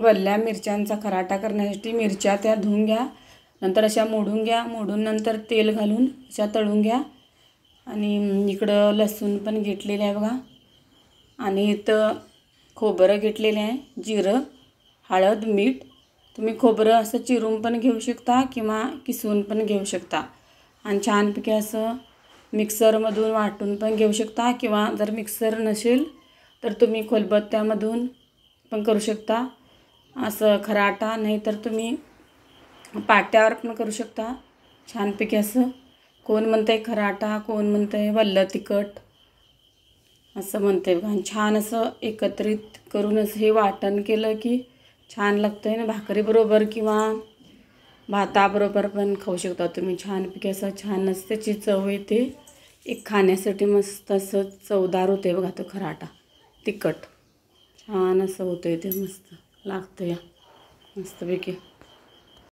वल्ल्या मिरच्यांचा खराटा करण्यासाठी मिरच्या त्या धुवून घ्या, नंतर अशा मोडून घ्या, मोडून नंतर तेल घालून अशा तळून घ्या. आणि इकडं लसूण पण घेतलेलं आहे बघा. आणि इथं खोबरं घेतलेलं आहे, जिरं, हळद, मीठ. तुम्ही खोबरं असं चिरून पण घेऊ शकता किंवा किसून पण घेऊ शकता. आणि छानपैकी असं मिक्सरमधून वाटून पण घेऊ शकता किंवा जर मिक्सर नसेल तर तुम्ही खलबत्त्यामधून पण करू शकता असं खराटा. नाही तर तुम्ही पाट्यावर पण करू शकता छानपैकी असं. कोण म्हणतं आहे खराटा, कोण म्हणतं आहे वल्लं तिखट असं म्हणते बघा. छान असं एकत्रित करून असं हे वाटण केलं की छान लागतं आहे ना. भाकरीबरोबर किंवा भाताबरोबर पण खाऊ शकता तुम्ही छानपैकी. असं छानच त्याची चव येते. एक खाण्यासाठी मस्त असं चवदार होते बघा तो खराटा. तिखट छान असं होतं आहे, ते मस्त लागतं या मस्तपैकी.